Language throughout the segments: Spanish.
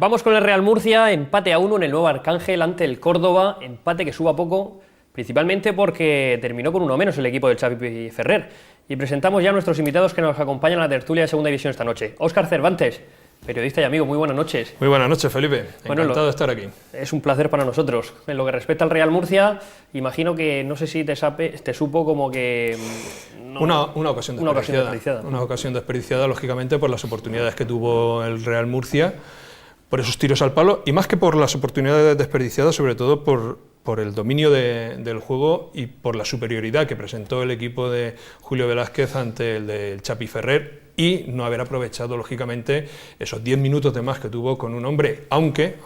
Vamos con el Real Murcia, empate a 1 en el Nuevo Arcángel ante el Córdoba, empate que suba poco, principalmente porque terminó con uno menos el equipo del Xavi Ferrer. Y presentamos ya a nuestros invitados que nos acompañan a la tertulia de Segunda División esta noche. Óscar Cervantes, periodista y amigo, muy buenas noches. Muy buenas noches, Felipe. Encantado de estar aquí. Es un placer para nosotros. En lo que respecta al Real Murcia, imagino que, no sé si te supo como que... No, una ocasión desperdiciada. Una ocasión desperdiciada, lógicamente, por las oportunidades que tuvo el Real Murcia, por esos tiros al palo, y más que por las oportunidades desperdiciadas, sobre todo por el dominio del juego y por la superioridad que presentó el equipo de Julio Velázquez ante el del Xavi Ferrer, y no haber aprovechado, lógicamente, esos 10 minutos de más que tuvo con un hombre, aunque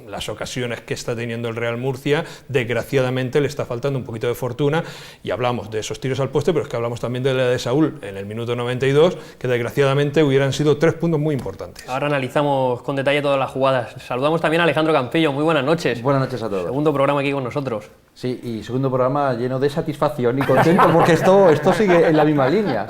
las ocasiones que está teniendo el Real Murcia, desgraciadamente le está faltando un poquito de fortuna, y hablamos de esos tiros al poste, pero es que hablamos también de la de Saúl en el minuto 92, que desgraciadamente hubieran sido 3 puntos muy importantes. Ahora analizamos con detalle todas las jugadas. Saludamos también a Alejandro Campillo, muy buenas noches. Buenas noches a todos. Segundo programa aquí con nosotros. Sí, y segundo programa lleno de satisfacción y contento, porque esto sigue en la misma línea,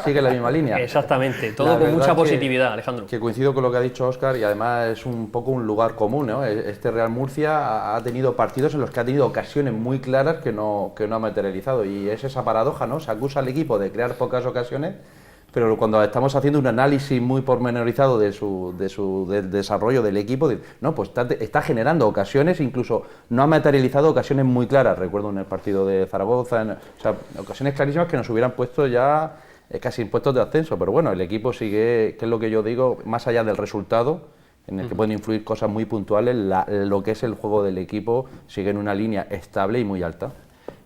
Exactamente, todo con mucha positividad, Alejandro. Que coincido con lo que ha dicho Óscar, y además es un poco un lugar común, ¿no? Este Real Murcia ha tenido partidos en los que ha tenido ocasiones muy claras que no ha materializado, y es esa paradoja, ¿no? Se acusa al equipo de crear pocas ocasiones, pero cuando estamos haciendo un análisis muy pormenorizado del desarrollo del equipo, pues está generando ocasiones, incluso no ha materializado ocasiones muy claras. Recuerdo en el partido de Zaragoza, ocasiones clarísimas que nos hubieran puesto ya casi en puestos de ascenso, pero bueno, el equipo sigue, que es lo que yo digo, más allá del resultado, en el que pueden influir cosas muy puntuales, lo que es el juego del equipo sigue en una línea estable y muy alta.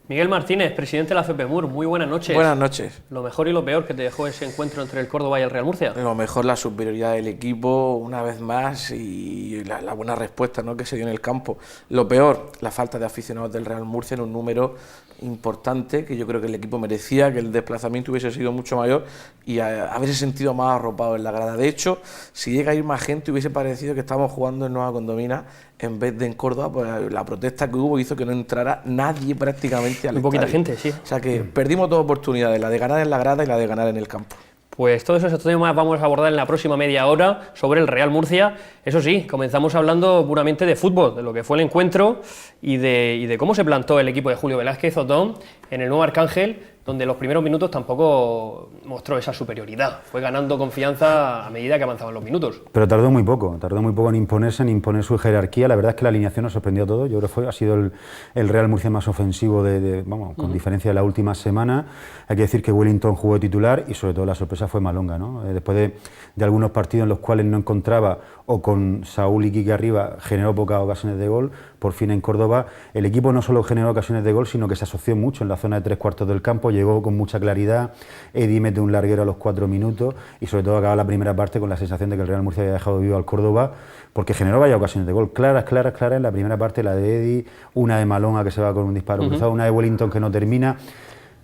Miguel Martínez, presidente de la FEPEMUR, muy buenas noches. Buenas noches. Lo mejor y lo peor que te dejó ese encuentro entre el Córdoba y el Real Murcia. Lo mejor, la superioridad del equipo una vez más, y la buena respuesta, ¿no?, que se dio en el campo. Lo peor, la falta de aficionados del Real Murcia en un número importante, que yo creo que el equipo merecía, que el desplazamiento hubiese sido mucho mayor y haberse sentido más arropado en la grada. De hecho, si llega a ir más gente, hubiese parecido que estábamos jugando en Nueva Condomina en vez de en Córdoba, pues la protesta que hubo hizo que no entrara nadie prácticamente al estadio. Muy poquita gente, sí. O sea que perdimos dos oportunidades, la de ganar en la grada y la de ganar en el campo. Pues todos esos temas vamos a abordar en la próxima media hora sobre el Real Murcia. Eso sí, comenzamos hablando puramente de fútbol, de lo que fue el encuentro y de cómo se plantó el equipo de Julio Velázquez Otón en el Nuevo Arcángel, donde los primeros minutos tampoco mostró esa superioridad. Fue ganando confianza a medida que avanzaban los minutos. Pero tardó muy poco en imponerse, en imponer su jerarquía. La verdad es que la alineación nos sorprendió a todos. Yo creo que ha sido el Real Murcia más ofensivo, con diferencia de la última semana. Hay que decir que Wellington jugó de titular y sobre todo la sorpresa fue Malonga, ¿no? Después de algunos partidos en los cuales no encontraba, o con Saúl y Quique arriba, generó pocas ocasiones de gol, por fin en Córdoba el equipo no solo generó ocasiones de gol, sino que se asoció mucho en la zona de 3/4 del campo, llegó con mucha claridad. Eddie mete un larguero a los 4 minutos y sobre todo acaba la primera parte con la sensación de que el Real Murcia había dejado vivo al Córdoba, porque generó varias ocasiones de gol, claras en la primera parte, la de Eddie, una de Malonga que se va con un disparo cruzado, una de Wellington que no termina.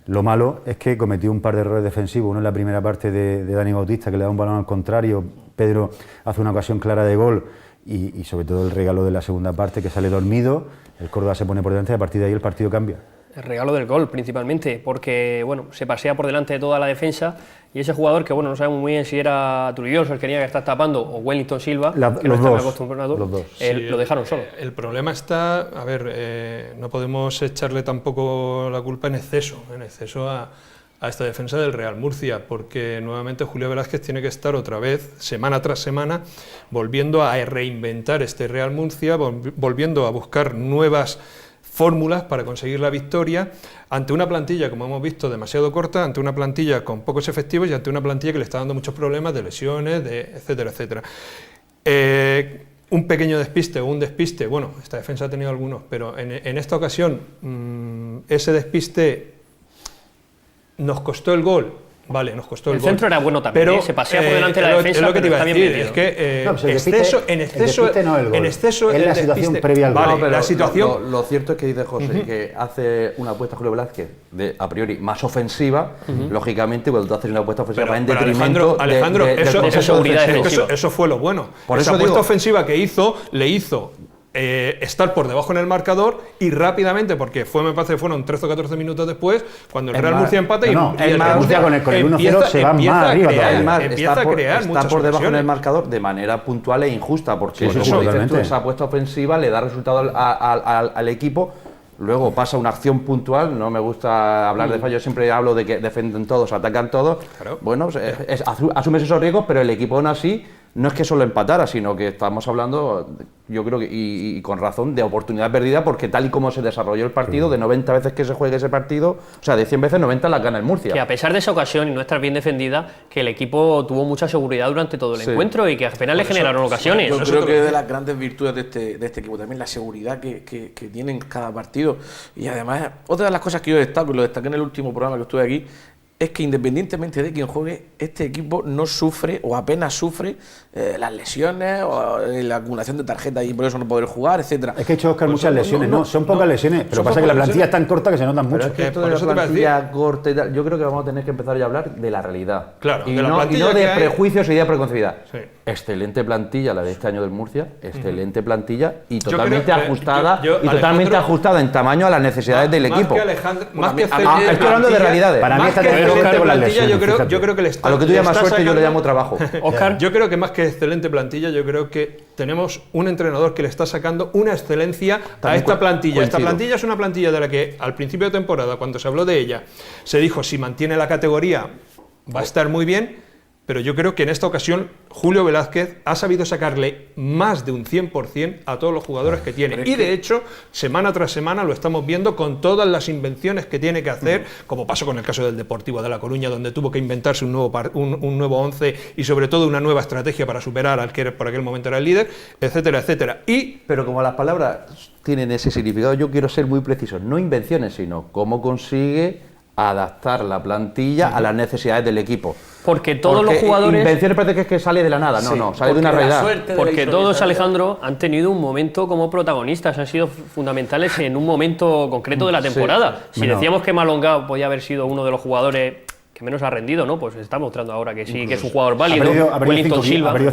Lo malo es que cometió un par de errores defensivos, uno en la primera parte de Dani Bautista, que le da un balón al contrario, Pedro hace una ocasión clara de gol, y sobre todo el regalo de la segunda parte, que sale dormido, el Córdoba se pone por delante y a partir de ahí el partido cambia. El regalo del gol, principalmente, porque se pasea por delante de toda la defensa, y ese jugador que no sabemos muy bien si era Trulloso el que tenía que estar tapando, o Wellington Silva, que los no dos, acostumbrado, los dos. Lo dejaron solo. El problema está, no podemos echarle tampoco la culpa en exceso a esta defensa del Real Murcia, porque nuevamente Julio Velázquez tiene que estar otra vez, semana tras semana, volviendo a reinventar este Real Murcia, volviendo a buscar nuevas fórmulas para conseguir la victoria ante una plantilla, como hemos visto, demasiado corta, ante una plantilla con pocos efectivos y ante una plantilla que le está dando muchos problemas de lesiones, etcétera, etcétera. Un pequeño despiste o un despiste, esta defensa ha tenido algunos, pero en esta ocasión ese despiste nos costó el gol. Vale, nos costó el gol. El centro era bueno también, pero se pasea por delante de la defensa, es lo que te iba a decir, es que en exceso es la situación previa al gol. Vale, la situación... Lo cierto es que dice José que hace una apuesta Julio Velázquez a priori más ofensiva, lógicamente cuando tú haces una apuesta ofensiva va en detrimento Alejandro, eso eso fue lo bueno. Por Esa eso apuesta digo, ofensiva que hizo, le hizo estar por debajo en el marcador y rápidamente, porque me parece que fueron 13 o 14 minutos después, cuando el Real Murcia empata y el Murcia con el 1-0 se va más arriba todavía. Empieza a crear muchas está por debajo ocasiones en el marcador de manera puntual e injusta, porque Sí, como dices tú, esa apuesta ofensiva le da resultado al equipo. Luego pasa una acción puntual, no me gusta hablar de fallo, siempre hablo de que defienden todos, atacan todos. Claro. Bueno, asumes esos riesgos, pero el equipo aún así no es que solo empatara, sino que estamos hablando, yo creo que, y con razón, de oportunidad perdida, porque tal y como se desarrolló el partido, de 90 veces que se juegue ese partido, o sea, de 100 veces 90 las gana el Murcia. Que a pesar de esa ocasión y no estar bien defendida, que el equipo tuvo mucha seguridad durante todo el encuentro y que apenas le generaron ocasiones. Yo creo que es de las grandes virtudes de este equipo también, la seguridad que tienen cada partido. Y además, otra de las cosas que yo destaco, y lo destaqué en el último programa que estuve aquí, es que independientemente de quién juegue, este equipo no sufre o apenas sufre las lesiones o la acumulación de tarjetas y por eso no poder jugar, etcétera. Es que ha hecho Óscar muchas lesiones, no, son pocas lesiones, pero pasa que la plantilla es tan corta que se notan mucho. Pero es que esto de la plantilla corta y tal, yo creo que vamos a tener que empezar ya a hablar de la realidad. Claro, y de la no plantilla de que hay. prejuicios e ideas preconcebidas. Sí. Excelente plantilla la de este año del Murcia, excelente plantilla y totalmente creo que- ajustada yo, y totalmente Alejandro, ajustada en tamaño a las necesidades del Más equipo. que Alejandro, más que estoy hablando de realidades. Para mí más está que teniendo excelente suerte con las plantilla, lesiones, yo fíjate. creo que le está, A lo que tú le llamas está suerte yo le sacando- llamo trabajo. Óscar, Yo creo que más que excelente plantilla, yo creo que tenemos un entrenador que le está sacando una excelencia a esta plantilla. Esta plantilla es una plantilla de la que al principio de temporada, cuando se habló de ella, se dijo si mantiene la categoría va a estar muy bien, pero yo creo que en esta ocasión Julio Velázquez ha sabido sacarle más de un 100% a todos los jugadores que tiene. Y de hecho, semana tras semana lo estamos viendo con todas las invenciones que tiene que hacer, como pasó con el caso del Deportivo de La Coruña, donde tuvo que inventarse un nuevo once y sobre todo una nueva estrategia para superar al que por aquel momento era el líder, etcétera, etcétera. Pero como las palabras tienen ese significado, yo quiero ser muy preciso, no invenciones, sino cómo consigue adaptar la plantilla a las necesidades del equipo. porque todos los jugadores... Invenciones parece que sale de la nada, no, sale de una realidad. Porque todos, Alejandro, han tenido un momento como protagonistas, han sido fundamentales en un momento concreto de la temporada. Si decíamos que Malonga podía haber sido uno de los jugadores que menos ha rendido, ¿no? Pues se está mostrando ahora que sí, que es un jugador válido. Ha perdido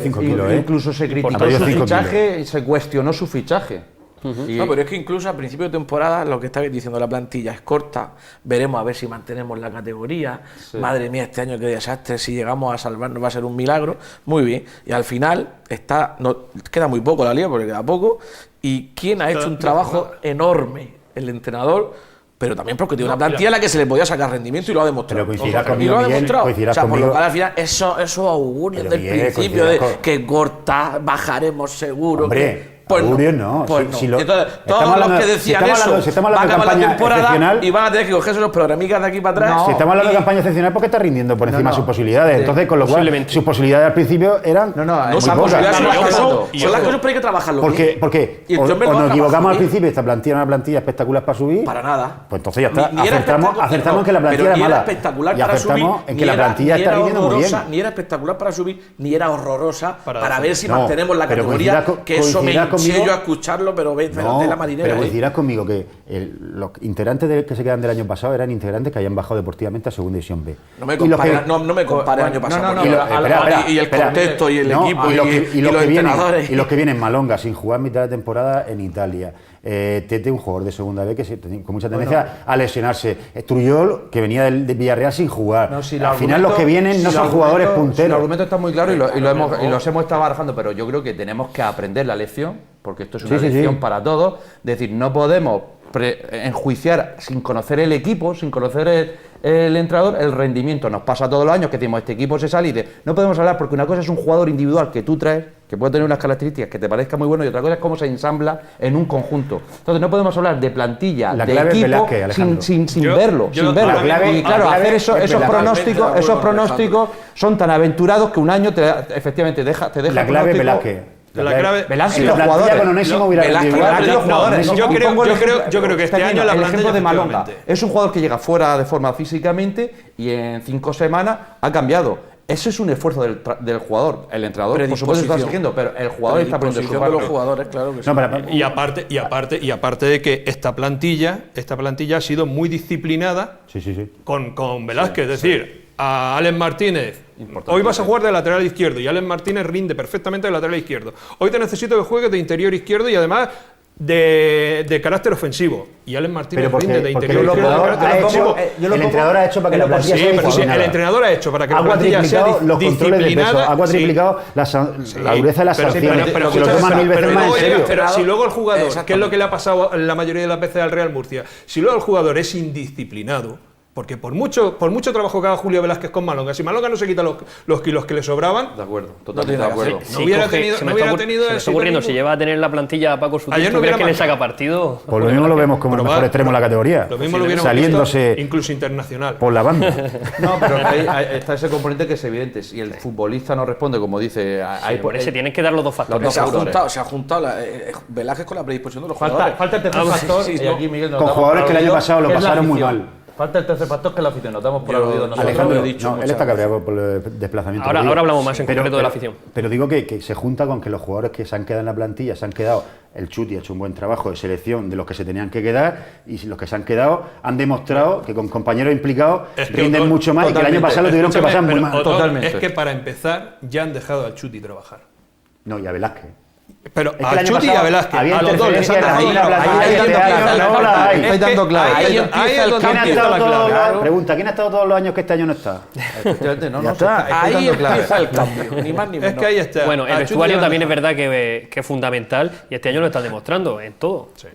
5 kilos, Incluso se criticó su fichaje y se cuestionó su fichaje. No, pero es que incluso a principio de temporada, lo que estabais diciendo, la plantilla es corta, veremos a ver si mantenemos la categoría, madre mía, este año qué desastre, si llegamos a salvarnos va a ser un milagro, muy bien, y al final queda muy poco la liga, porque queda poco, y ¿quién ha hecho un trabajo enorme? El entrenador, pero también porque tiene una plantilla a la que se le podía sacar rendimiento y lo ha demostrado. Pero coincidirás y conmigo, lo ha Miguel, demostrado. coincidirás O sea, por lo conmigo. cual al final, esos augurios Pero del Miguel, principio de coincidirás que corta, bajaremos seguro. Hombre, Pues augurios no. Pues Si lo- entonces, estamos todos hablando- los que si decían estamos hablando- eso si estamos va a hablando de acabar la campaña temporada excepcional- y van a tener que cogerse los programicas de aquí para atrás. No. Si estamos hablando de campaña excepcional, porque está rindiendo por encima de sus posibilidades. Entonces, con lo cual, sus posibilidades al principio eran No, muy esa pocas. posibilidad Son las Claro, cosas- claro. son las cosas que hay que trabajarlo. Porque Y el o John Bell lo ha nos equivocamos trabajado al bien. principio, esta plantilla era una plantilla espectacular para subir. Para nada. Pues entonces ya está. Ni era Acertamos en que la plantilla pero era ni mala. espectacular Y para subir, acertamos en ni que la era- plantilla ni está era rindiendo muy bien. horrorosa, ni era espectacular para subir, ni era horrorosa para ver si No, mantenemos la pero categoría. Que eso me coincidirás hinché conmigo- yo a escucharlo, pero ve No, de la marinera. pero coincidirás conmigo que los integrantes que se quedan del año pasado eran integrantes que hayan bajado deportivamente a Segunda División B. No me Y los que- compares no me compares año pasado. no, porque no, y el contexto y el equipo y los que vienen, entrenadores. y los que vienen Malonga sin jugar mitad de temporada en Italia. Tete, un jugador de segunda B con mucha tendencia a lesionarse. Truyol, que venía de Villarreal sin jugar. No, si al final los que vienen no son jugadores El punteros. argumento está muy claro y los hemos estado barajando, pero yo creo que tenemos que aprender la lección, porque esto es una lección para todos. Es decir, no podemos enjuiciar sin conocer el equipo, sin conocer el entrenador, el rendimiento. Nos pasa todos los años que decimos, este equipo se sale y no podemos hablar, porque una cosa es un jugador individual que tú traes, que puede tener unas características que te parezca muy bueno, y otra cosa es cómo se ensambla en un conjunto. Entonces no podemos hablar de plantilla, La de clave es equipo, Velázquez, Alejandro. sin verlo. la clave- Y claro, la clave hacer es esos Velázquez. pronósticos son tan aventurados que un año efectivamente te deja La clave es pronóstico. Velázquez. Velázquez y La los plantilla jugadores. con Onésimo hubiera Velázquez, rendido igual. Velázquez, los jugadores. Yo Y creo- pongo el yo creo- ejemplo- yo creo que este está año bien, la el plantilla, ejemplo de Malonga. efectivamente. Es un jugador que llega fuera de forma físicamente y en 5 semanas ha cambiado. Eso es un esfuerzo del jugador. El entrenador, por supuesto, está exigiendo, pero el jugador está poniendo su de parte. los jugadores, claro que sí. No, pero- Y aparte de que esta plantilla ha sido muy disciplinada Sí. con Velázquez, es decir, a Alex Martínez, hoy vas a jugar de lateral izquierdo y Alex Martínez rinde perfectamente de lateral izquierdo. Hoy te necesito que juegues de interior izquierdo y además de carácter ofensivo y Alex Martínez rinde de interior de carácter ofensivo. El entrenador ha hecho para que la plantilla sea disciplinada. El entrenador ha hecho para que la ha plantilla sea los controles de peso, ha cuadriplicado la dureza de las sanciones, pero se lo toman 1000 veces más en serio. Pero si luego el jugador, que es lo que le ha pasado la mayoría de las veces al Real Murcia, si luego el jugador es indisciplinado, porque por mucho trabajo que haga Julio Velázquez con Malonga, si Malonga no se quita los kilos que le sobraban, de acuerdo, totalmente de acuerdo. No hubiera tenido se me está ocurriendo, si lleva a tener la plantilla a Paco Sutil, ¿tú crees que le saca partido? Por lo mismo lo vemos como el mejor extremo de la categoría. Lo mismo lo hubiéramos saliéndose visto incluso internacional. Por la banda. No, pero está ese componente que es evidente. Si el futbolista no responde, como dice... por ese tienes que dar los dos factores. Se ha juntado Velázquez con la predisposición de los jugadores. Falta el tercer factor, y aquí Miguel nos con jugadores que el año pasado lo pasaron muy mal. Falta el tercer factor, que es la afición. Nos damos por aludido nosotros. Alejandro, él está cabreado por el desplazamiento. Ahora hablamos más en concreto de la afición. Pero digo que se junta con que los jugadores que se han quedado en la plantilla, se han quedado, el Chuti ha hecho un buen trabajo de selección de los que se tenían que quedar, y los que se han quedado han demostrado que con compañeros implicados rinden mucho más, y que el año pasado lo tuvieron que pasar muy mal. Totalmente. Es que para empezar ya han dejado al Chuti trabajar. No, y a Velázquez. Pero a Chuti y a Velázquez, a los dos les han dejado ahí dando clave. Ahí es donde empieza la clave. Pregunta, ¿quién ha estado todos los años que este año no está? Efectivamente, no está. Ahí empieza el cambio, ni más ni menos. Es que ahí está. Bueno, el vestuario también es verdad que es fundamental, y este año lo están demostrando en todo. Sí.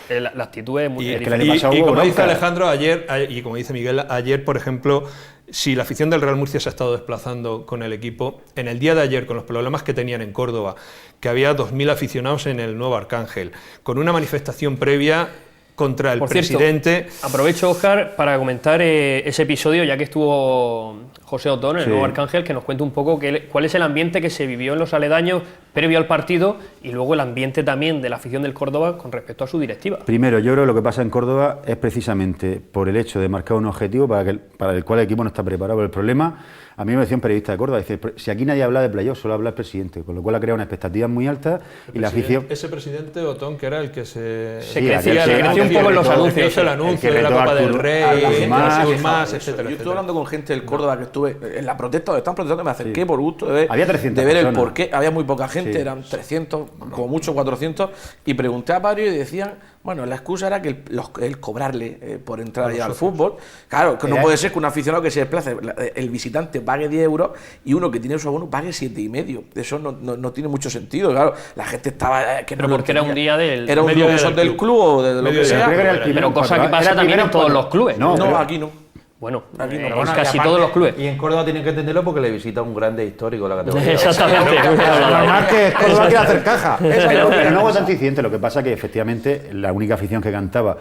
La actitud es muy diferente. Y como dice Alejandro ayer, y como dice Miguel, ayer, por ejemplo, si la afición del Real Murcia se ha estado desplazando con el equipo, en el día de ayer, con los problemas que tenían en Córdoba, que había 2000 aficionados en el Nuevo Arcángel, con una manifestación previa contra el presidente... Cierto, aprovecho, Óscar, para comentar ese episodio, ya que estuvo José Otón, el Nuevo Arcángel, que nos cuente un poco cuál es el ambiente que se vivió en los aledaños previo al partido, y luego el ambiente también de la afición del Córdoba con respecto a su directiva. Primero, yo creo que lo que pasa en Córdoba es precisamente por el hecho de marcar un objetivo para el cual el equipo no está preparado. El problema, a mí me decía un periodista de Córdoba, dice, si aquí nadie habla de playoff, solo habla el presidente, con lo cual ha creado una expectativa muy alta, y la afición... Ese presidente Otón, que era el que se crecía un poco en los anuncios. El anuncio de la Copa del Rey, más, etcétera. Yo estuve hablando con gente del Córdoba que estuve en la protesta, donde están protestando, me acerqué por gusto de ver el porqué. Había muy poca gente, eran 300, como mucho 400, y pregunté a varios y decían, bueno, la excusa era que el cobrarle por entrar ya al fútbol. Claro, que no puede ser que un aficionado que se desplace, el visitante pague 10 euros y uno que tiene su abono pague 7,5. Eso no tiene mucho sentido. Claro, la gente estaba... pero porque era un día del... Era un día del club o de lo que sea. Pero cosa que pasa también en todos los clubes. No, aquí no. Bueno, en casi todos los clubes. Y en Córdoba tienen que entenderlo porque le visita un grande histórico de la categoría. Exactamente. Normal que Córdoba quiera hacer caja. Pero no hubo tanto incidente. Lo que pasa es que efectivamente la única afición que cantaba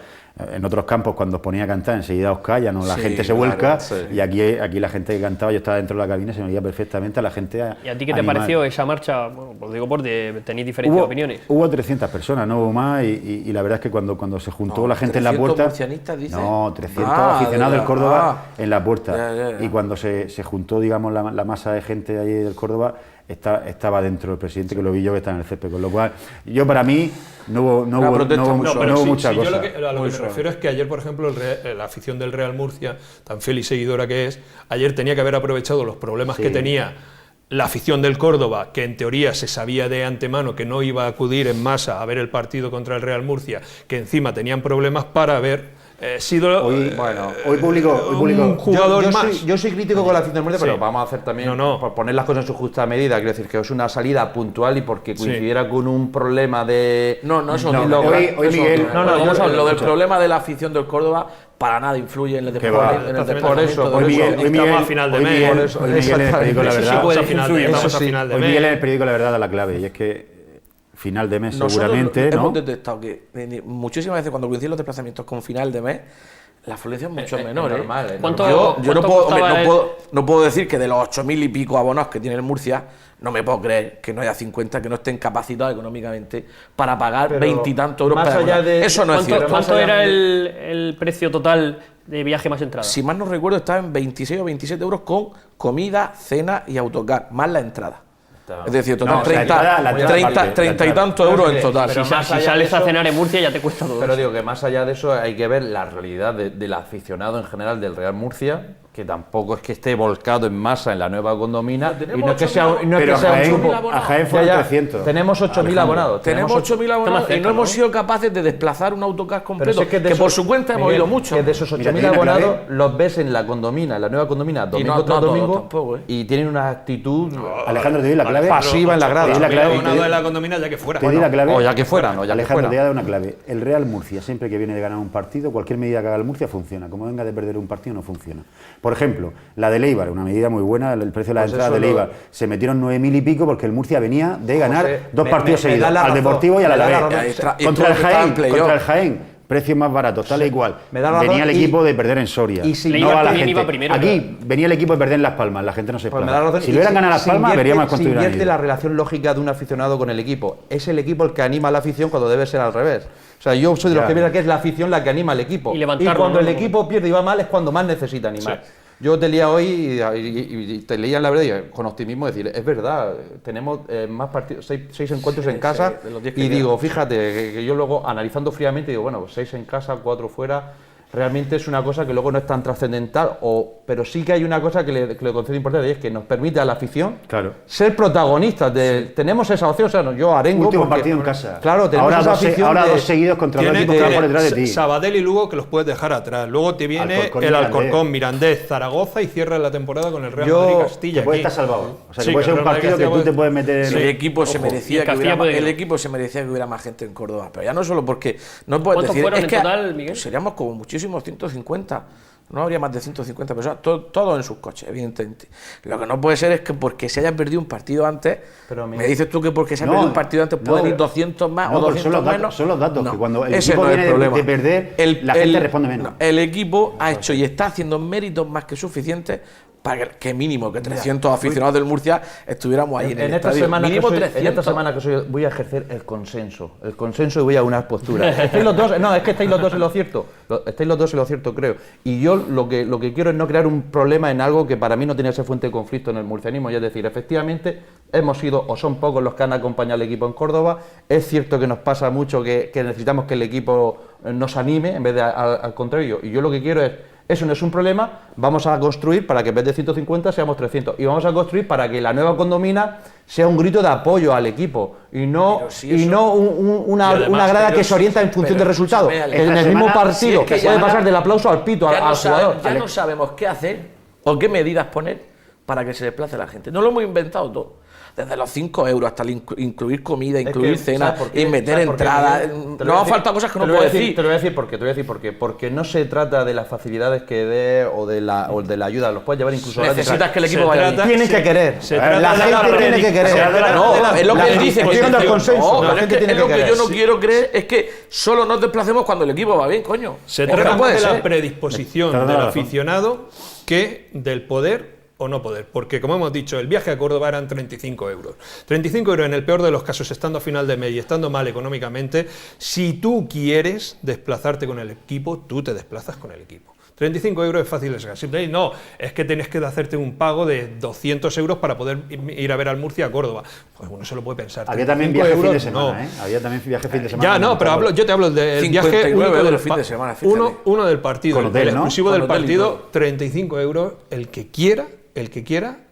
en otros campos, cuando os ponía a cantar, enseguida os callan, o la gente se vuelca, y aquí la gente que cantaba, yo estaba dentro de la cabina, se me oía perfectamente a la gente. ¿Y a ti qué te pareció esa marcha? Bueno, pues digo, tenéis diferentes opiniones. Hubo 300 personas, no hubo más, y la verdad es que cuando se juntó la gente en la puerta... No, 300 aficionados del Córdoba en la puerta. Y cuando se juntó, digamos, la masa de gente ahí del Córdoba, estaba dentro el presidente, que lo vi yo que está en el césped, con lo cual yo, para mí, no hubo mucha cosa. A lo que me refiero es que ayer, por ejemplo, la afición del Real Murcia, tan fiel y seguidora que es, ayer tenía que haber aprovechado los problemas que tenía la afición del Córdoba, que en teoría se sabía de antemano que no iba a acudir en masa a ver el partido contra el Real Murcia, que encima tenían problemas para haber sido hoy público un jugador más. Yo soy crítico con la afición del Murcia, pero vamos a hacer también, por poner las cosas en su justa medida, quiero decir que es una salida puntual y porque coincidiera con un problema de... Lo del problema de la afición del Córdoba para nada influye en el deporte. Por eso, hoy estamos a final de mes. Hoy Miguel en el periódico La Verdad. Hoy Miguel en el periódico La Verdad da la clave, y es que final de mes seguramente, hemos detectado que muchísimas veces cuando coinciden los desplazamientos con final de mes, la afluencia es mucho menor. Normal, Yo no puedo decir que de los 8.000 y pico abonos que tiene el Murcia, no me puedo creer que no haya 50 que no estén capacitados económicamente para pagar 20 y tantos euros más allá de eso no es cierto. ¿Cuánto era el precio total de viaje más entrada? Si mal no recuerdo, estaba en 26 o 27 euros con comida, cena y autocar, más la entrada. Es decir, total, 30 y tantos euros en total. Si sales a cenar en Murcia ya te cuesta todo. Pero digo que más allá de eso hay que ver la realidad del aficionado en general del Real Murcia, que tampoco es que esté volcado en masa en la nueva condomina, Pero y no es que sea, un Jaén- a Jaén fueron 300. Tenemos 8.000 abonados. Tenemos 8.000 abonados y cerca, no hemos ¿no? sido capaces de desplazar un autocar completo, es que de que por esos- su cuenta hemos Miguel, ido mucho. que de esos 8.000 Mira, te doy la abonados clave. los ves en la condomina, en la nueva condomina, domingo no tras todos domingo, tampoco, y tienen una actitud Alejandro, te doy la clave. pasiva en la grada. Te doy la clave. abonado de la condomina ya que fuera. Te doy la clave. O ya que fuera, no, ya que Alejandro, fuera. te voy a dar una clave. El Real Murcia, siempre que viene de ganar un partido, cualquier medida que haga el Murcia funciona. Como venga de perder un partido, no funciona. Por ejemplo, la de Eibar, una medida muy buena, el precio de la Pues entrada eso de Eibar. Se metieron 9.000 y pico porque el Murcia venía de ganar José, 2 partidos me seguidos, da la al razón, Deportivo y al me da la Alavés. razón. Contra el Jaén, playoff. contra el Jaén. Precios más baratos, tal y cual. me da la venía el razón equipo de perder en Soria. y si el no Eibar va la también gente. iba primero, Aquí venía el equipo de perder en Las Palmas, la gente no se Pues me explica. da razón. Si Y lo hubieran ganado Las Palmas, invierte- veríamos cuánto se hubieran invierte ido. la relación lógica de un aficionado con el equipo. Es el equipo el que anima a la afición cuando debe ser al revés. O sea, yo soy de los Ya. que piensan que es la afición la que anima al equipo. Y levantarlo, cuando ¿no? el equipo pierde y va mal es cuando más necesita animar. Yo te leía hoy y te leía en la verdad y con optimismo decir, es verdad, tenemos más partidos, 6 encuentros en casa, de los 10 que y quedan. digo, fíjate, que yo luego analizando fríamente digo, bueno, 6 en casa, 4 fuera. Realmente es una cosa que luego no es tan trascendental, pero sí que hay una cosa que le concedo importante, y es que nos permite a la afición Claro. ser protagonistas. Tenemos esa opción, o sea, yo arengo. Último porque- partido en casa. Claro, tenemos ahora esa dos, afición. ahora de- dos seguidos contra dos equipos que van por detrás de ti. Sabadell y Lugo que los puedes dejar atrás. Luego te viene Alcorcón y el Mirandés. Alcorcón, Mirandés, Zaragoza y cierra la temporada con el Real Yo- Madrid Que Castilla. puede aquí. estar salvado. O sea, Sí, que puede ser el un Real Madrid partido que Castilla tú te puedes meter en... El equipo se y merecía el que Castilla hubiera puede el ir. equipo se merecía que hubiera más gente en Córdoba, pero ya no solo porque no puedes ¿Cuántos decir fueron es en que total, Miguel? seríamos como muchísimos 150. No habría más de 150 personas, todo en sus coches, evidentemente. Lo que no puede ser es que porque se haya perdido un partido antes, Pero, me Miguel, dices tú que porque se ha No, perdido un partido antes no, pueden ir 200 más no, o pero 200 son los datos, menos. son los datos, que cuando el ese equipo no es viene el problema. de perder, la gente responde menos. El equipo ha hecho y está haciendo méritos más que suficientes para que mínimo que 300 aficionados del Murcia estuviéramos ahí en el esta estadio. semana Mínimo en 300. esta semana que soy, voy a ejercer el consenso y voy a unar posturas. Estáis los dos, no, es que estáis los dos en lo cierto, estáis los dos en lo cierto, creo. Y yo lo que quiero es no crear un problema en algo que para mí no tenía que ser fuente de conflicto en el murcianismo, y es decir, efectivamente hemos sido o son pocos los que han acompañado al equipo en Córdoba. Es cierto que nos pasa mucho que necesitamos que el equipo nos anime en vez de al contrario, y yo lo que quiero es, eso no es un problema, vamos a construir para que en vez de 150 seamos 300. Y vamos a construir para que la nueva condomina sea un grito de apoyo al equipo y no, Pero si eso- una además, grada pero que se orienta en función pero del resultado. escúchame, En esta el mismo semana, partido si es que puede ya- pasar del aplauso al pito Ya, al no, jugador. no sabemos qué hacer o qué medidas poner para que se desplace la gente. No lo hemos inventado todo. Desde los 5 euros hasta incluir comida, incluir cena, ¿sabes por qué? y meter ¿Sabes por qué, entradas. Miguel? Te lo No voy a ha decir- faltado cosas que no te lo voy puedo a decir. Te lo voy a decir por qué. Porque no se trata de las facilidades que dé o de la ayuda, los puedes llevar incluso gratis. Necesitas que el equipo Se vaya trata- bien. Tienen que querer. se trata La de gente la tiene que querer. se trata de la- No, es lo que él dice. Estoy que llegando al dice- consenso. No, La pero gente es tiene que que lo que querer. yo no quiero creer es que solo nos desplacemos cuando el equipo va bien, coño. Se Es que trata no puede más de la ser. predisposición Te da del la razón. aficionado que del poder o no poder. Porque, como hemos dicho, el viaje a Córdoba eran 35 euros. 35 euros en el peor de los casos, estando a final de mes y estando mal económicamente. Si tú quieres desplazarte con el equipo, tú te desplazas con el equipo. 35 euros es fácil de sacar. Simplemente no, es que tienes que hacerte un pago de 200 euros para poder ir a ver al Murcia a Córdoba. Pues uno se lo puede pensar. Había también 35 viaje fin de euros, semana, no. ¿eh? Había también viaje fin de semana. Ya, no, pero yo te hablo del viaje 59 único euros fin de semana, fíjate. uno del partido, Con hotel, el ¿no? exclusivo Con del hotel y partido, todo. 35 euros, el que quiera,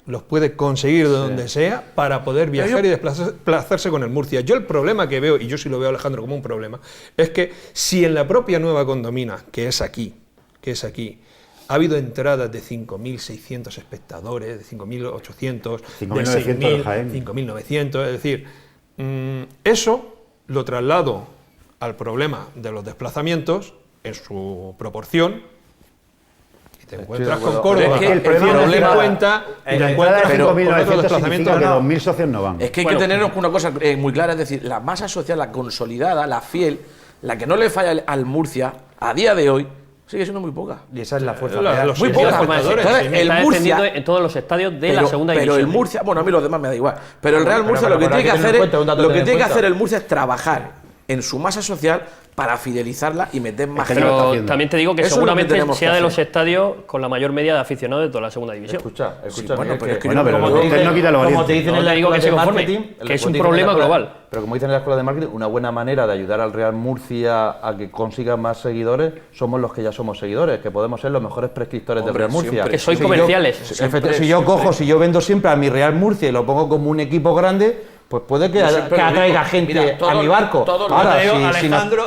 los puede conseguir de donde sea para poder viajar y desplazarse con el Murcia. Yo el problema que veo, y yo sí lo veo, Alejandro, como un problema, es que si en la propia nueva condomina, que es aquí, ha habido entradas de 5.600 espectadores, de 5.800, de 5.900 en Jaén. 5.900, es decir, eso lo traslado al problema de los desplazamientos en su proporción y te encuentras de acuerdo. con Córdoba Pero es que el en problema- 150 y te La entrada encuentras de con otros 5.900 desplazamientos. significa que 2.000 socios no van. Es que hay Bueno, que tener una cosa muy clara, es decir, la masa social, la consolidada, la fiel, la que no le falla al Murcia a día de hoy, sigue siendo muy poca. Y esa es la fuerza Los real. Muy 6.000 poca. espectadores. Entonces, Sí, el Está Murcia- defendiendo en todos los estadios de la segunda pero división. el Murcia, bueno, a mí los demás me da igual, pero el Real Pero Murcia lo que hay tiene que tener en hacer cuenta, un dato lo a que tener tiene en que cuenta. hacer el Murcia es trabajar en su masa social para fidelizarla y meter más gente. Pero también te digo que Eso seguramente es lo que sea de los hacer. estadios con la mayor media de aficionados de toda la segunda división. Escucha, Sí, bueno, pero es que Bueno, pero como no quita lo como te valiente. dicen No en la te digo escuela que se de conforme, marketing, que es como un dicen en la problema escuela- global. Pero como dicen en la escuela de marketing, una buena manera de ayudar al Real Murcia a que consiga más seguidores somos los que ya somos seguidores, que podemos ser los mejores prescriptores del Hombre, Real Murcia. siempre. Que sois Si comerciales. Si yo vendo siempre a mi Real Murcia y lo pongo como un equipo grande, pues puede que atraiga gente Mira, a mi barco. Ahora, Te digo, si no- Alejandro,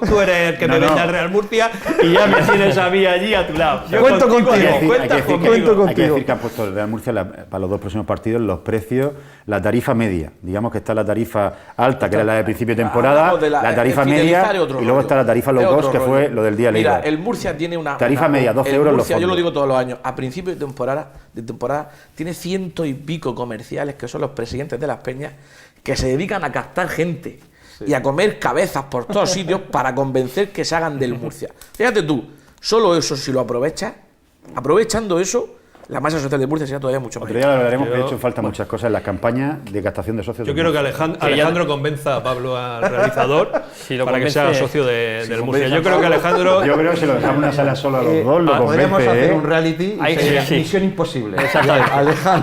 tú eres el que me vende al Real Murcia y ya me tienes a mí allí a tu lado. Yo Cuento contigo, contigo. Hay que cuentas decir conmigo. hay que decir que han puesto el Real Murcia para los 2 próximos partidos los precios, la tarifa media. Digamos que está la tarifa alta, que era la de principio de temporada, hablamos de la tarifa fidelizar media y otro y luego rollo. está la tarifa Es low otro cost, que rollo. fue lo del día Mira, libre. el Murcia tiene una Tarifa media, 12 euros El los Murcia, yo lo fondos. digo todos los años, a principio de temporada tiene 100 y pico comerciales que son los presidentes de las peñas que se dedican a captar gente y a comer cabezas por todos sitios para convencer que se hagan del Murcia. Fíjate tú, solo eso si lo aprovechas, aprovechando eso, la masa social de Murcia será todavía mucho Otro mayor. día lo hablaremos, que de hecho faltan muchas cosas en las campañas de captación de socios. Yo del quiero que Murcia. Alejandro convenza a Pablo, al realizador, Si lo para que convence- sea socio del Murcia. convence Yo a creo que Alejandro... Yo creo que si lo dejamos en una sala solo a los dos, lo podríamos convence, hacer ¿eh? un reality y Ahí sería sí. Misión Imposible. Exactamente.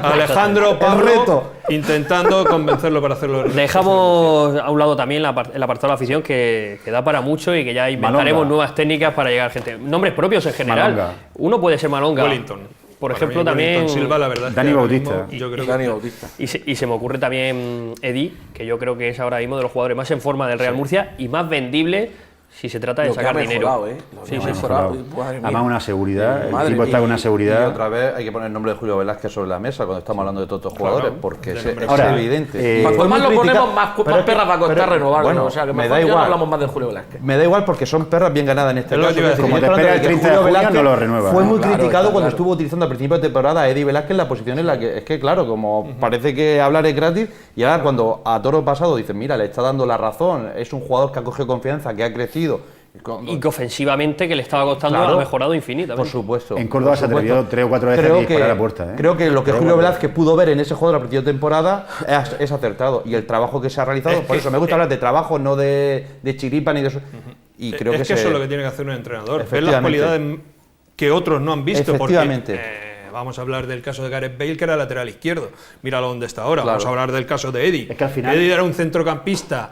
Alejandro, Pablo, reto. intentando convencerlo para hacerlo. Dejamos a un lado también el apartado de la afición que da para mucho y que ya inventaremos Malonga. nuevas técnicas para llegar a gente. Nombres propios en general. Malonga. Uno puede ser Malonga. Wellington. Por Para ejemplo, mí, también. Wellington Silva, la verdad es Dani que ahora Bautista. mismo yo creo Dani que... Bautista. Y se me ocurre también Eddie, que yo creo que es ahora mismo de los jugadores más en forma del Real Murcia y más vendible si se trata de Lo que ha sacar mejorado, dinero. Lo Sí, que ha sí, mejorado. Mejorado. Madre mía. Además, una seguridad, el Madre equipo está mía. con una Y seguridad. otra vez hay que poner el nombre de Julio Velázquez sobre la mesa cuando estamos hablando de todos estos jugadores, porque de es nombre. Ahora, evidente. Y Cuanto fue más muy lo criticado, ponemos, más pero es que- perras va a costar pero- renovarlo. bueno, O sea, que me mejor da ya no igual. hablamos más de Julio Velázquez. Me da igual porque son perras bien ganadas en este Es lo que caso. te iba a decir. Como Como te estoy espera hablando el de que 30 de Julio junio, Velázquez no lo renueva. Fue muy Claro, criticado está cuando claro. estuvo utilizando a principios de temporada a Eddie Velázquez en la posición en la que es que, claro, como parece que hablar es gratis, y ahora cuando a toro pasado dicen, mira, le está dando la razón, es un jugador que ha cogido confianza, que ha crecido. Y que ofensivamente, que le estaba costando, Claro. ha mejorado infinitamente. Por supuesto. En Córdoba por se atrevió supuesto. 3 o 4 veces a disparar a puerta, ¿eh? Creo que lo que Pero Julio bueno. Velázquez pudo ver en ese jugador a principio de temporada es acertado. Y el trabajo que se ha realizado, por eso me gusta hablar de trabajo, no de chiripa ni de eso. Y creo es que eso se- es lo que tiene que hacer un entrenador. Ver las Efectivamente. cualidades que otros no han visto. Efectivamente. Porque, vamos a hablar del caso de Gareth Bale, que era lateral izquierdo. Míralo dónde está ahora. Claro. Vamos a hablar del caso de Eddie. Es que al final- Eddie era un centrocampista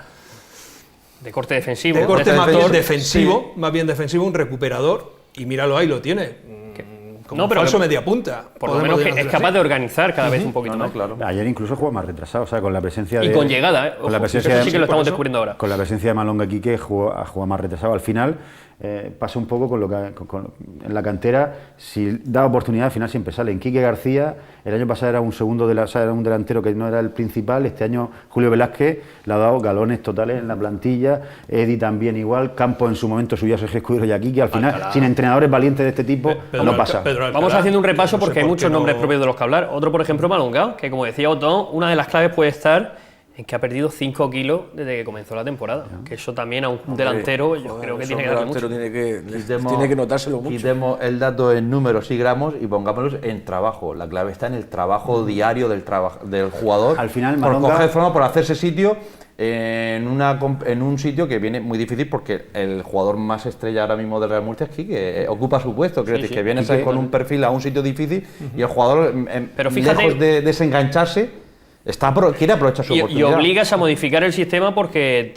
De corte defensivo. de corte de más bien defensivo, defensivo, más bien defensivo, un recuperador. Y míralo ahí, lo tiene. Como No, pero falso que- media punta. Por lo podemos menos que decirlo es capaz así. de organizar cada vez un poquito No, más. claro. Ayer incluso jugó más retrasado, o sea, con la presencia Y de... con llegada, ¿eh? Con la Ojo, presencia eso de- sí que lo estamos por eso. descubriendo ahora. Con la presencia de Malonga Quique ha jugado más retrasado. Al final pasa un poco con lo que en la cantera, si da oportunidad al final siempre sale. En Quique García, el año pasado era un segundo era un delantero que no era el principal. Este año Julio Velázquez le ha dado galones totales en la plantilla. Eddie también igual. Campos en su momento subió a Sergio Escudero y a Quique. Al final, sin entrenadores valientes de este tipo, no pasa. Vamos haciendo un repaso No sé porque hay por muchos qué nombres no- propios de los que hablar. Otro, por ejemplo, Malonga, que como decía Otón, una de las claves puede estar en que ha perdido 5 kilos desde que comenzó la temporada. Que eso también a un delantero yo Joder, creo que eso tiene que un darle mucho. delantero tiene que notárselo mucho. Quitemos el dato en números y gramos y pongámoslos en trabajo. La clave está en el trabajo diario del jugador. Al final, por Malonga- coger forma, por hacerse sitio en un sitio que viene muy difícil porque el jugador más estrella ahora mismo del Real Murcia es que ocupa su puesto. Quiero decir, que viene Quique, con un perfil a un sitio difícil y el jugador, Pero fíjate- lejos de desengancharse, quiere aprovechar su Y oportunidad. obligas a modificar el sistema porque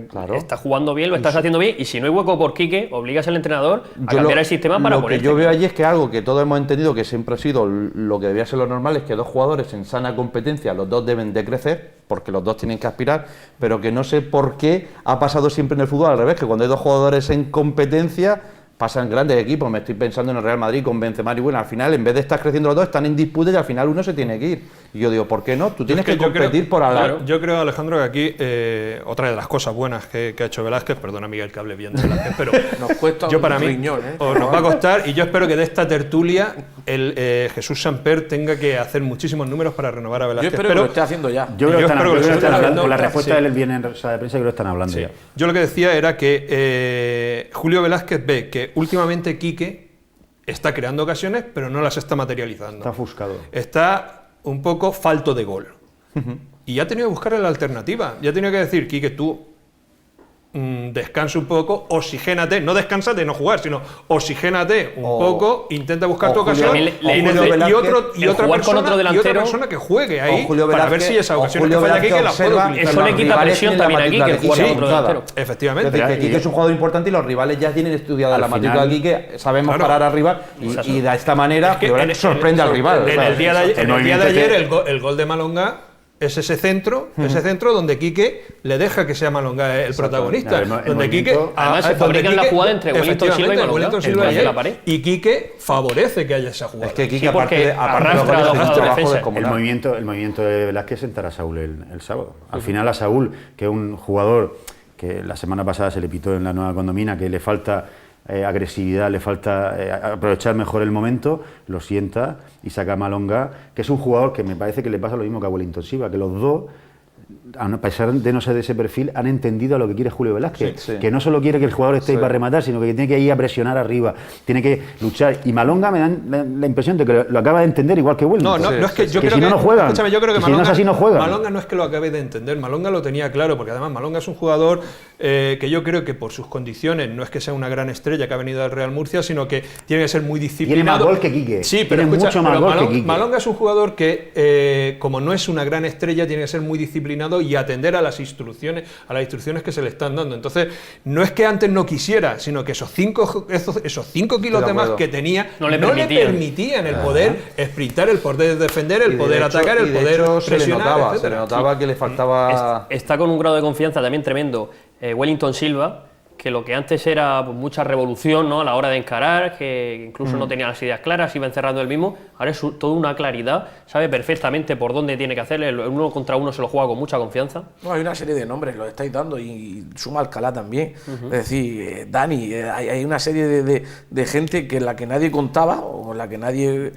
Claro. estás jugando bien, lo estás haciendo bien, y si no hay hueco por Quique, obligas al entrenador a cambiar el sistema para Lo que ponerte. yo veo allí es que algo que todos hemos entendido que siempre ha sido lo que debía ser lo normal es que dos jugadores en sana competencia, los dos deben de crecer, porque los dos tienen que aspirar, pero que no sé por qué ha pasado siempre en el fútbol al revés, que cuando hay dos jugadores en competencia pasan grandes equipos. Me estoy pensando en el Real Madrid con Benzema y bueno, al final en vez de estar creciendo los dos están en disputa y al final uno se tiene que ir. Y yo digo, ¿por qué no? Tú tienes que competir por hablar. Yo creo, Alejandro, que aquí otra de las cosas buenas que ha hecho Velázquez, perdona Miguel que hable bien de Velázquez, pero Nos cuesta yo un para mí riñón, ¿eh? nos va a costar y yo espero que de esta tertulia el Jesús Samper tenga que hacer muchísimos números para renovar a Yo Velázquez. espero que lo esté haciendo ya. Yo creo que están, espero que lo están estén hablando, haciendo. con la respuesta Sí. del viernes en sala de prensa, creo que están hablando Sí. ya. Yo lo que decía era que Julio Velázquez ve que últimamente Quique está creando ocasiones, pero no las está materializando. Está ofuscado. Está un poco falto de gol. Y ha tenido que buscarle la alternativa. Ya ha tenido que decir, Quique, tú descansa un poco, oxigénate, no descansa de no jugar, sino oxigénate un poco, intenta buscar tu ocasión y otra persona que juegue ahí para ver si esa ocasión que falla aquí que la puede utilizar. Eso le quita presión también aquí, que juega con otro delantero. Efectivamente. Es decir, que Quique es un jugador importante y los rivales ya tienen estudiado la matrícula de Quique, sabemos parar al rival y de esta manera sorprende al rival. En el día de ayer el gol de Malonga es ese centro donde Quique le deja que sea Malonga el protagonista. Donde Quique, además se fabrican la jugada entre Wellington Silva y Malonga. Y Quique favorece que haya esa jugada. Es que Quique aparte el movimiento de Velázquez sentará a Saúl el sábado. Al final a Saúl, que es un jugador que la semana pasada se le pitó en la Nueva Condomina, que le falta agresividad, le falta aprovechar mejor el momento, lo sienta y saca a Malonga, que es un jugador que me parece que le pasa lo mismo que a Wellington Silva, que los dos, a pesar de no ser de ese perfil, han entendido a lo que quiere Julio Velázquez, que no solo quiere que el jugador esté ahí para rematar, sino que tiene que ir a presionar arriba, tiene que luchar, y Malonga me dan la impresión de que lo acaba de entender igual que Wellington. No es que yo creo si no juegan. Escúchame, yo creo que Malonga, si no es así no juega. Malonga no es que lo acabe de entender, Malonga lo tenía claro, porque además Malonga es un jugador que yo creo que por sus condiciones no es que sea una gran estrella que ha venido del Real Murcia, sino que tiene que ser muy disciplinado. Tiene más gol que Quique. Sí, pero tiene mucho más gol que Quique. Malonga es un jugador que, como no es una gran estrella, tiene que ser muy disciplinado y atender a las instrucciones que se le están dando. Entonces, no es que antes no quisiera, sino que esos 5 kilos de más que tenía no le permitían el poder sprintar, el poder defender, el poder atacar, el poder presionar. Se le notaba que le faltaba. Está con un grado de confianza también tremendo Wellington Silva, que lo que antes era pues, mucha revolución, ¿no?, a la hora de encarar, que incluso no tenía las ideas claras, iba encerrando el mismo, ahora es toda una claridad, sabe perfectamente por dónde tiene que hacerle, el 1 contra 1 se lo juega con mucha confianza. No, hay una serie de nombres, los estáis dando, y suma Alcalá también, es decir, Dani, hay una serie de gente que la que nadie contaba, o con la que nadie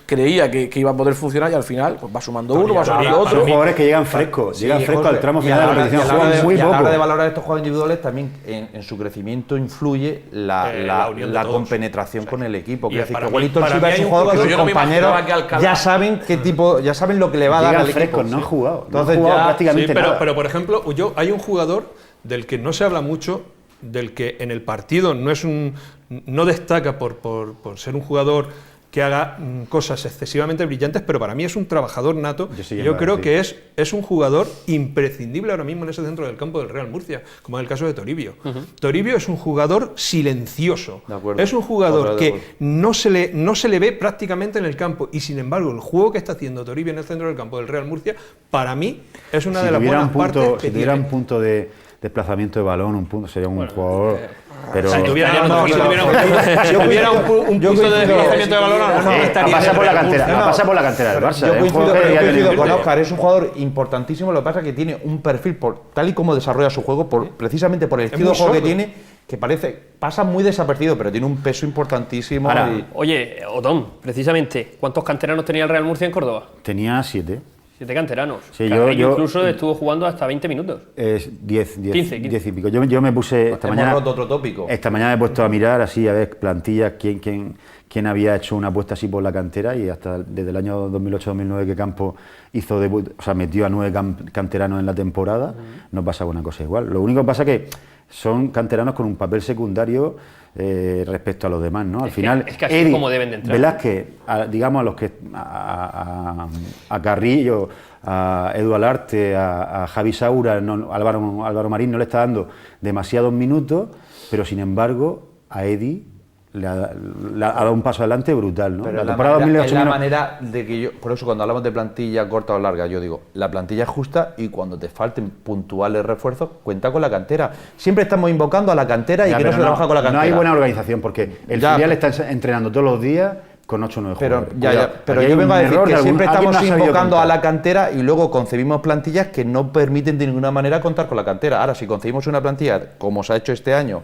creía que iba a poder funcionar, y al final pues va sumando uno, va sumando otro. Son jugadores que llegan frescos, al tramo final de la competición, juegan muy poco. A la hora de valorar estos jugadores individuales también en su crecimiento influye la compenetración con el equipo. Es decir, que Wellington Silva es un jugador que sus compañeros ya saben lo que le va a dar al equipo. No han jugado. Entonces prácticamente nada. Pero por ejemplo, hay un jugador del que no se habla mucho, del que en el partido no destaca por ser un jugador que haga cosas excesivamente brillantes, pero para mí es un trabajador nato. Yo creo que es un jugador imprescindible ahora mismo en ese centro del campo del Real Murcia, como en el caso de Toribio. Toribio es un jugador silencioso, es un jugador que no se le ve prácticamente en el campo, y sin embargo el juego que está haciendo Toribio en el centro del campo del Real Murcia, para mí es una de las buenas partes que si tuviera un punto de desplazamiento de balón, sería un jugador... Pero si tuviera un punto de desplazamiento de balón, pasa por la cantera del Barça. Yo coincido con Óscar, es un jugador importantísimo. Lo que pasa es que tiene un perfil, tal y como desarrolla su juego, precisamente por el estilo de juego que tiene, que pasa muy desapercibido, pero tiene un peso importantísimo. Ahora, oye, Otón, precisamente, ¿cuántos canteranos tenía el Real Murcia en Córdoba? Tenía 7. 7 canteranos. Sí, yo incluso estuvo jugando hasta 20 minutos. 10 y pico. Yo me puse esta mañana. Otro tópico. Esta mañana me he puesto a mirar así, a ver plantillas, quién había hecho una apuesta así por la cantera, y hasta desde el año 2008-2009 que Campos hizo debut, o sea, metió a 9 canteranos en la temporada, no pasaba una cosa igual. Lo único que pasa es que son canteranos con un papel secundario respecto a los demás, ¿no? Al final, es que así es como deben de entrar. Velázquez, digamos a los que a Carrillo, a Edu Alarte, a Javi Saura, Álvaro Marín no le está dando demasiados minutos, pero sin embargo a Edi le ha dado un paso adelante brutal, ¿no? Pero la manera de que por eso cuando hablamos de plantilla corta o larga, yo digo, la plantilla es justa, y cuando te falten puntuales refuerzos, cuenta con la cantera. Siempre estamos invocando a la cantera y que no se trabaja con la cantera. No hay buena organización, porque el filial está entrenando todos los días con 8 o 9 jugadores. Pero yo vengo a decir que siempre estamos invocando a la cantera y luego concebimos plantillas que no permiten de ninguna manera contar con la cantera. Ahora, si concebimos una plantilla como se ha hecho este año,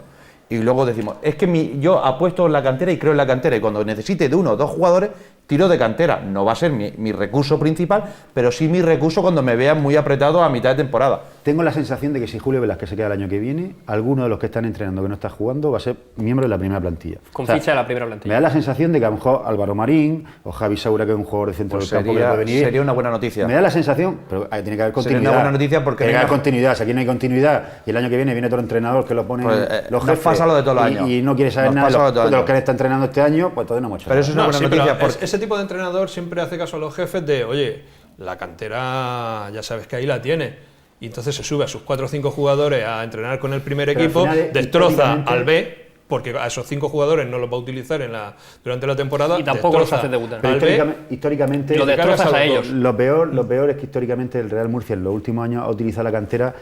y luego decimos, es que yo apuesto en la cantera y creo en la cantera, y cuando necesite de 1 o 2 jugadores, tiro de cantera. No va a ser mi recurso principal, pero sí mi recurso cuando me vean muy apretado a mitad de temporada. tengo la sensación de que si Julio Velázquez se queda el año que viene, alguno de los que están entrenando que no está jugando va a ser miembro de la primera plantilla. Con ficha de la primera plantilla. Me da la sensación de que a lo mejor Álvaro Marín o Javi Saura, que es un jugador de centro del campo que puede venir. Sería una buena noticia. Me da la sensación, pero tiene que haber continuidad. Sería una buena noticia porque tiene que haber continuidad. Si aquí no hay continuidad y el año que viene viene otro entrenador que lo pone los jefes pasa lo de todos los años. Y no quiere saber nada de los que está entrenando este año, pues todavía no hemos hecho. Pero eso es una buena noticia. Porque ese tipo de entrenador siempre hace caso a los jefes de, oye, la cantera ya sabes que ahí la tiene. Y entonces se sube a sus 4 o 5 jugadores a entrenar con el primer equipo, destroza al B, porque a esos 5 jugadores no los va a utilizar durante la temporada. Y tampoco los hace debutar. Históricamente lo destrozas a ellos. Lo peor es que históricamente el Real Murcia en los últimos años ha utilizado la cantera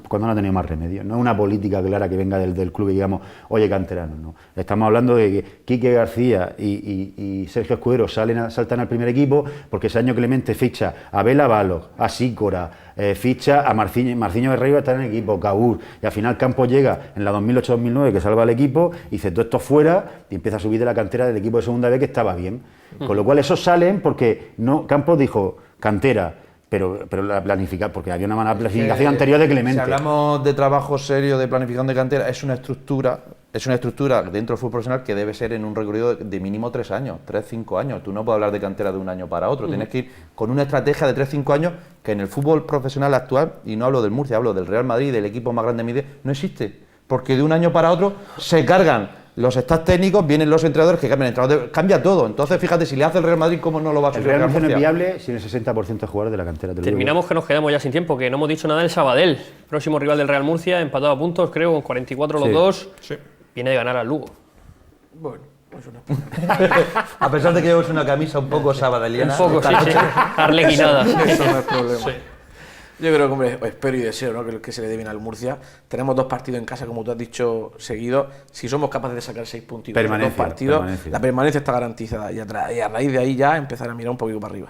cuando no ha tenido más remedio. No es una política clara que venga del club y digamos, oye, canteranos, no. Estamos hablando de que Quique García y Sergio Escudero saltan al primer equipo porque ese año Clemente ficha a Bela Balos, a Sícora, ficha a Marciño Berreiro está en el equipo, Caúr, y al final Campos llega en la 2008-2009 que salva al equipo y dice todo esto fuera y empieza a subir de la cantera del equipo de segunda B que estaba bien. Con lo cual esos salen porque Campos dijo cantera, pero la planificar, porque había una mala planificación anterior de Clemente. Si hablamos de trabajo serio, de planificación de cantera, es una estructura dentro del fútbol profesional que debe ser en un recorrido de mínimo 3 años, 3-5 años. Tú no puedes hablar de cantera de un año para otro, tienes que ir con una estrategia de 3-5 años que en el fútbol profesional actual, y no hablo del Murcia, hablo del Real Madrid, del equipo más grande de Mide, no existe, porque de un año para otro se cargan los staff técnicos, vienen los entrenadores que cambian, cambia todo. Entonces, fíjate, si le hace el Real Madrid, ¿cómo no lo va a hacer el Real Murcia? No es viable sin el 60% de jugadores de la cantera. Terminamos que nos quedamos ya sin tiempo, que no hemos dicho nada del Sabadell, próximo rival del Real Murcia, empatado a puntos, creo, con 44 los dos. Sí. Viene de ganar al Lugo. Bueno, pues una a pesar de que llevas una camisa un poco sabadeliana. Un poco, sí. Arlequinada. Eso no es problema. Sí. Yo creo que, hombre, espero y deseo, ¿no?, que se le dé bien al Murcia. Tenemos 2 partidos en casa, como tú has dicho, seguidos. Si somos capaces de sacar 6 puntitos en 2 partidos, la permanencia está garantizada. Y a raíz de ahí ya empezar a mirar un poquito para arriba.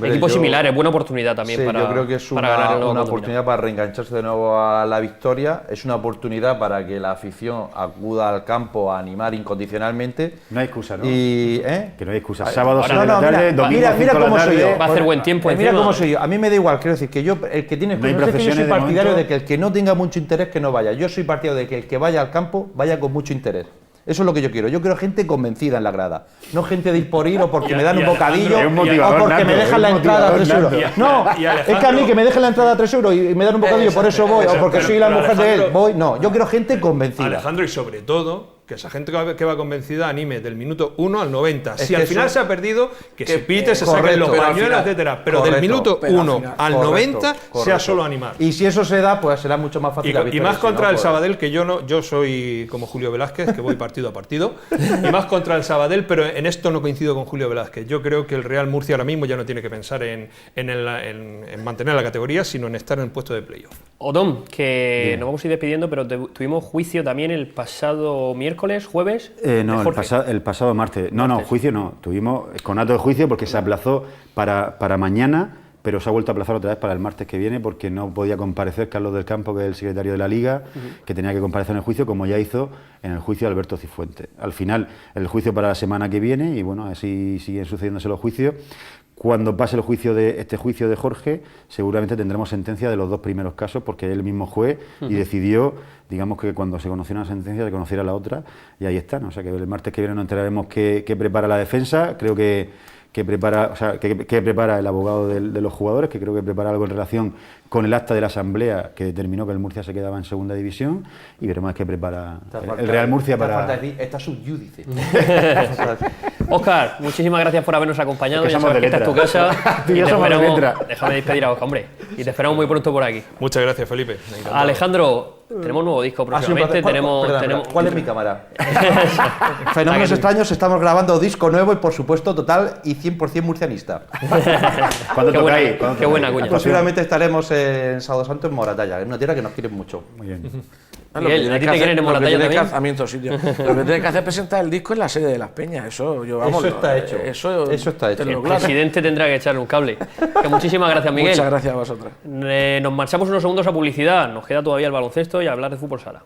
Equipos similares, buena oportunidad también sí, para yo creo que es una oportunidad para reengancharse de nuevo a la victoria, es una oportunidad para que la afición acuda al campo a animar incondicionalmente. No hay excusa, ¿no? Que no hay excusa. Sábado 6 de la tarde, domingo 5 de la tarde. Cómo soy yo. Va a hacer buen tiempo Mira cómo soy yo. A mí me da igual, quiero decir que yo, el que tiene excusa, yo soy partidario de que el que no tenga mucho interés que no vaya. Yo soy partidario de que el que vaya al campo vaya con mucho interés. Eso es lo que yo quiero. Yo quiero gente convencida en la grada. No gente de ir por ir o porque me dan un bocadillo o porque me dejan la entrada a 3 euros. No, es que a mí que me dejen la entrada a 3 euros y me dan un bocadillo, por eso voy, o porque soy la mujer de él, voy. No, yo quiero gente convencida. Alejandro, y sobre todo, que esa gente que va convencida anime del minuto 1 al 90. Si al final se ha perdido, que se pite, se saquen los pañuelos, etcétera. Pero del minuto 1 al 90 sea solo animar. Y si eso se da, pues será mucho más fácil. Y más contra el Sabadell, que yo soy como Julio Velázquez, que voy partido a partido. Y más contra el Sabadell, pero en esto no coincido con Julio Velázquez. Yo creo que el Real Murcia ahora mismo ya no tiene que pensar en mantener la categoría, sino en estar en el puesto de playoff. Odón, que nos vamos a ir despidiendo, pero tuvimos juicio también el pasado miércoles, jueves. No, el pasado martes. No, juicio no. Tuvimos conato de juicio porque se aplazó para mañana, pero se ha vuelto a aplazar otra vez para el martes que viene porque no podía comparecer Carlos del Campo, que es el secretario de la Liga, que tenía que comparecer en el juicio, como ya hizo en el juicio de Alberto Cifuentes. Al final, el juicio para la semana que viene, y bueno, así siguen sucediéndose los juicios. Cuando pase este juicio de Jorge, seguramente tendremos sentencia de los 2 primeros casos, porque él mismo juez y decidió, digamos, que cuando se conociera una sentencia se conociera la otra, y ahí está, ¿no? O sea que el martes que viene nos enteraremos qué prepara la defensa. Creo que prepara el abogado de los jugadores, que creo que prepara algo en relación con el acta de la asamblea que determinó que el Murcia se quedaba en segunda división, y veremos qué prepara el Real Murcia para... Está subyúdice. Óscar, muchísimas gracias por habernos acompañado. Ya sabes que esta es tu casa. Y déjame despedir a Óscar, hombre. Y te esperamos muy pronto por aquí. Muchas gracias, Felipe. Alejandro, tenemos un nuevo disco próximamente. ¿Cuál es mi cámara? Fenómenos Extraños, estamos grabando disco nuevo y, por supuesto, total y 100% murcianista. Qué buena cuña. Posiblemente estaremos en Sábado Santo en Moratalla, en una tierra que nos quieren mucho. Muy bien. Miguel, ¿a ti te quieren en Moratalla también? A mí en todos sitios. Lo que tienes que hacer es presentar el disco en la sede de Las Peñas. Eso está hecho. Eso está hecho. El presidente tendrá que echarle un cable. Que muchísimas gracias, Miguel. Muchas gracias a vosotros. Nos marchamos unos segundos a publicidad. Nos queda todavía el baloncesto y a hablar de fútbol sala.